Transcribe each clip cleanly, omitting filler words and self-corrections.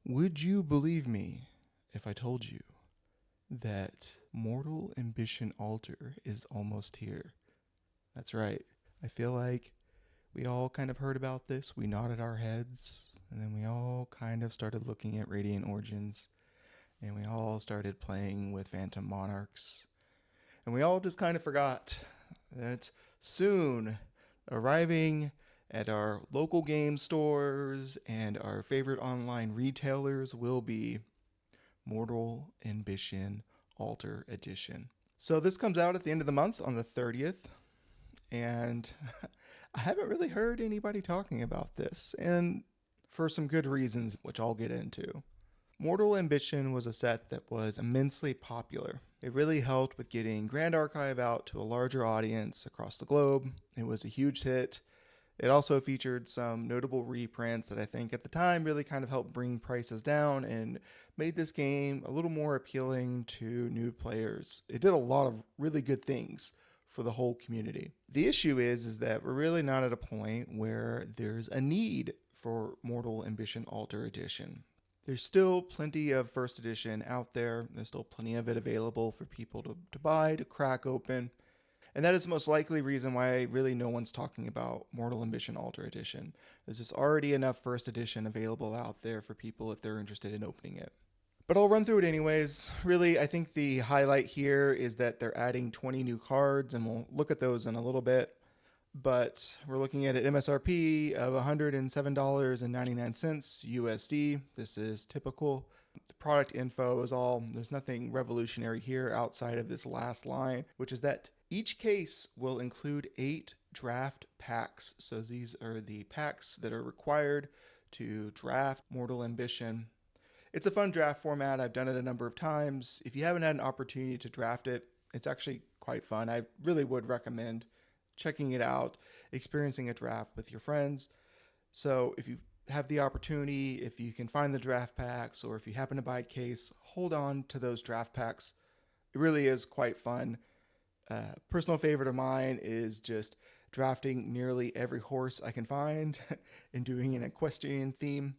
Would you believe me if I told you that Mortal Ambition Alter is almost here? That's right. I feel like we all kind of heard about this. We nodded our heads, and then we all kind of started looking at Radiant Origins, and we all started playing with Phantom Monarchs. And we all just kind of forgot that soon, arriving at our local game stores and our favorite online retailers, will be Mortal Ambition Alter Edition. So this comes out at the end of the month on the 30th, and I haven't really heard anybody talking about this, and for some good reasons, which I'll get into. Mortal Ambition was a set that was immensely popular. It really helped with getting Grand Archive out to a larger audience across the globe. It was a huge hit. It also featured some notable reprints that I think at the time really kind of helped bring prices down and made this game a little more appealing to new players. It did a lot of really good things for the whole community. The issue is that we're really not at a point where there's a need for Mortal Ambition Alter Edition. There's still plenty of first edition out there. There's still plenty of it available for people to buy, to crack open. And that is the most likely reason why really no one's talking about Mortal Ambition Alter Edition. There's just already enough first edition available out there for people if they're interested in opening it. But I'll run through it anyways. Really, I think the highlight here is that they're adding 20 new cards, and we'll look at those in a little bit. But we're looking at an MSRP of $107.99 USD. This is typical. The product info is all, there's nothing revolutionary here outside of this last line, which is that each case will include 8 draft packs. So these are the packs that are required to draft Mortal Ambition. It's a fun draft format. I've done it a number of times. If you haven't had an opportunity to draft it, it's actually quite fun. I really would recommend checking it out, experiencing a draft with your friends. So if you have the opportunity, if you can find the draft packs, or if you happen to buy a case, hold on to those draft packs. It really is quite fun. Personal favorite of mine is just drafting nearly every horse I can find and doing an equestrian theme.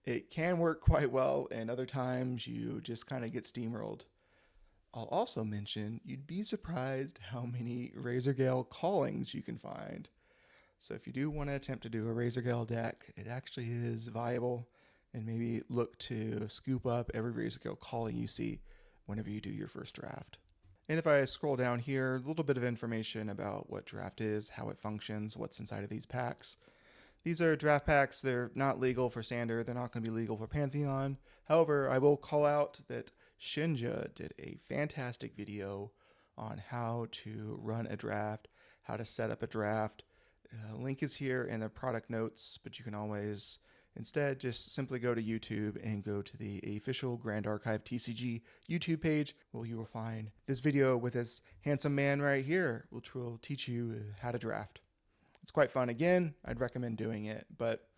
It can work quite well, and other times you just kind of get steamrolled. I'll also mention you'd be surprised how many Razorgale callings you can find. So if you do want to attempt to do a Razorgale deck, it actually is viable, and maybe look to scoop up every Razorgale calling you see whenever you do your first draft. And if I scroll down here, a little bit of information about what draft is, how it functions, what's inside of these packs. These are draft packs. They're not legal for Standard. They're not going to be legal for Pantheon. However, I will call out that Shinja did a fantastic video on how to run a draft, how to set up a draft. Link is here in the product notes, but you can always instead just simply go to YouTube and go to the official Grand Archive TCG YouTube page, where you will find this video with this handsome man right here, which will teach you how to draft. It's quite fun. Again, I'd recommend doing it, but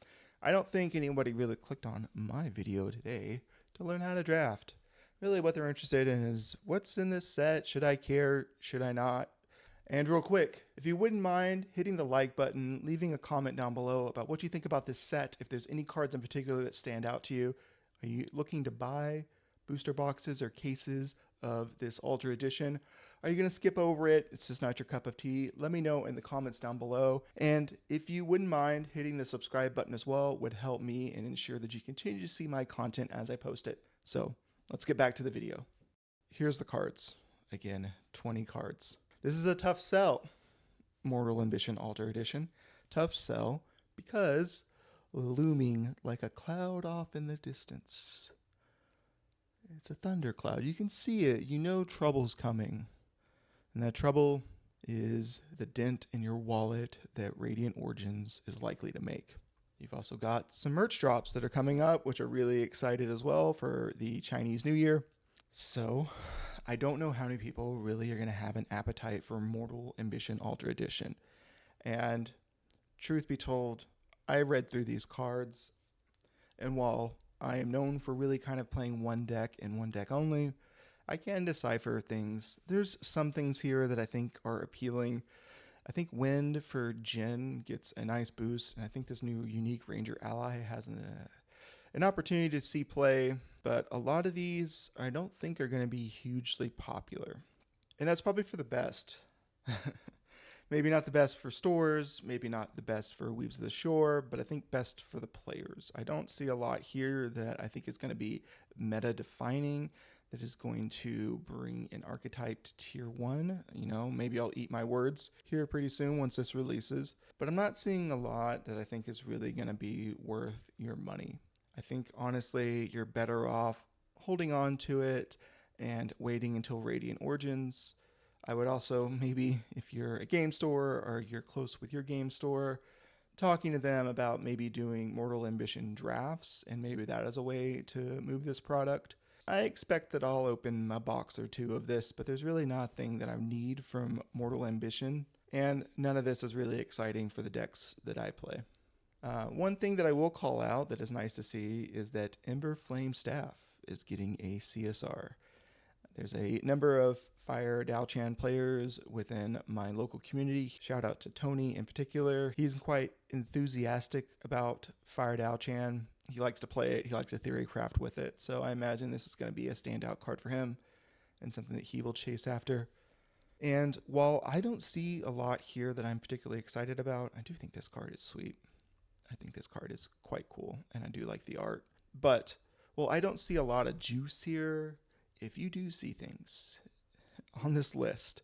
I don't think anybody really clicked on my video today to learn how to draft. Really what they're interested in is what's in this set, should I care, should I not? And real quick, if you wouldn't mind hitting the like button, leaving a comment down below about what you think about this set, if there's any cards in particular that stand out to you. Are you looking to buy booster boxes or cases of this Alter Edition? Are you going to skip over it? It's just not your cup of tea. Let me know in the comments down below. And if you wouldn't mind hitting the subscribe button as well, would help me and ensure that you continue to see my content as I post it. So let's get back to the video. Here's the cards. Again, 20 cards. This is a tough sell, Mortal Ambition Alter Edition. Tough sell because looming like a cloud off in the distance. It's a thundercloud. You can see it. You know trouble's coming. And that trouble is the dent in your wallet that Radiant Origins is likely to make. You've also got some merch drops that are coming up, which are really excited as well for the Chinese New Year. So I don't know how many people really are going to have an appetite for Mortal Ambition Alter Edition. And truth be told, I read through these cards, and while I am known for really kind of playing one deck and one deck only, I can decipher things. There's some things here that I think are appealing. I think Wind for Jin gets a nice boost, and I think this new unique Ranger ally has an opportunity to see play, but a lot of these I don't think are going to be hugely popular. And that's probably for the best. Maybe not the best for stores, maybe not the best for Weaves of the Shore, but I think best for the players. I don't see a lot here that I think is going to be meta defining, that is going to bring an archetype to tier 1. You know, maybe I'll eat my words here pretty soon once this releases, but I'm not seeing a lot that I think is really going to be worth your money. I think honestly, you're better off holding on to it and waiting until Radiant Origins. I would also maybe, if you're a game store or you're close with your game store, talking to them about maybe doing Mortal Ambition drafts, and maybe that is a way to move this product. I expect that I'll open a box or two of this, but there's really nothing that I need from Mortal Ambition, and none of this is really exciting for the decks that I play. One thing that I will call out that is nice to see is that Ember Flame Staff is getting a CSR. There's a number of Fire Daochan players within my local community. Shout out to Tony in particular. He's quite enthusiastic about Fire Daochan. He likes to play it. He likes to theory craft with it. So I imagine this is going to be a standout card for him and something that he will chase after. And while I don't see a lot here that I'm particularly excited about, I do think this card is sweet. I think this card is quite cool, and I do like the art. But while I don't see a lot of juice here, if you do see things on this list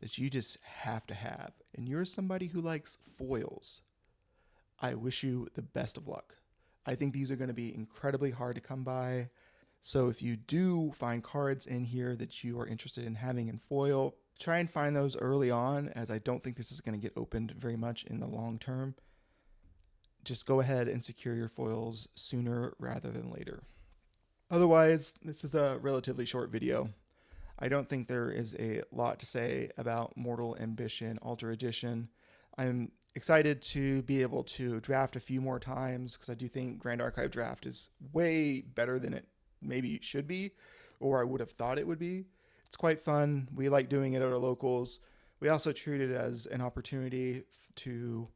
that you just have to have, and you're somebody who likes foils, I wish you the best of luck. I think these are going to be incredibly hard to come by. So if you do find cards in here that you are interested in having in foil, try and find those early on, as I don't think this is going to get opened very much in the long term. Just go ahead and secure your foils sooner rather than later. Otherwise, this is a relatively short video. I don't think there is a lot to say about Mortal Ambition Alter Edition. I'm excited to be able to draft a few more times, because I do think Grand Archive Draft is way better than it maybe should be, or I would have thought it would be. It's quite fun. We like doing it at our locals. We also treat it as an opportunity to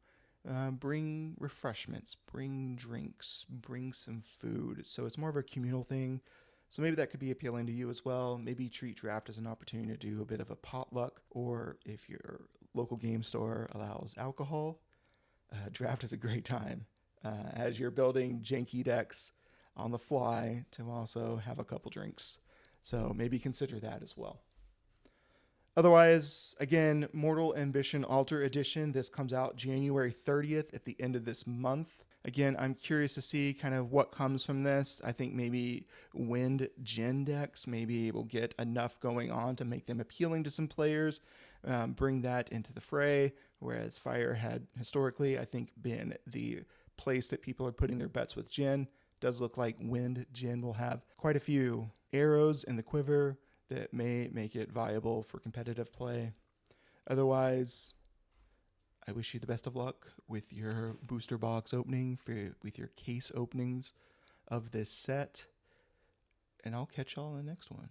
bring refreshments, bring drinks, bring some food. So it's more of a communal thing. So maybe that could be appealing to you as well. Maybe treat draft as an opportunity to do a bit of a potluck, or if your local game store allows alcohol, draft is a great time as you're building janky decks on the fly to also have a couple drinks. So maybe consider that as well. Otherwise, again, Mortal Ambition Alter Edition. This comes out January 30th at the end of this month. Again, I'm curious to see kind of what comes from this. I think maybe Wind Gen decks maybe will get enough going on to make them appealing to some players, bring that into the fray, whereas Fire had historically, I think, been the place that people are putting their bets with Gen. Does look like Wind Gen will have quite a few arrows in the quiver that may make it viable for competitive play. Otherwise, I wish you the best of luck with your booster box opening, with your case openings of this set, and I'll catch y'all in the next one.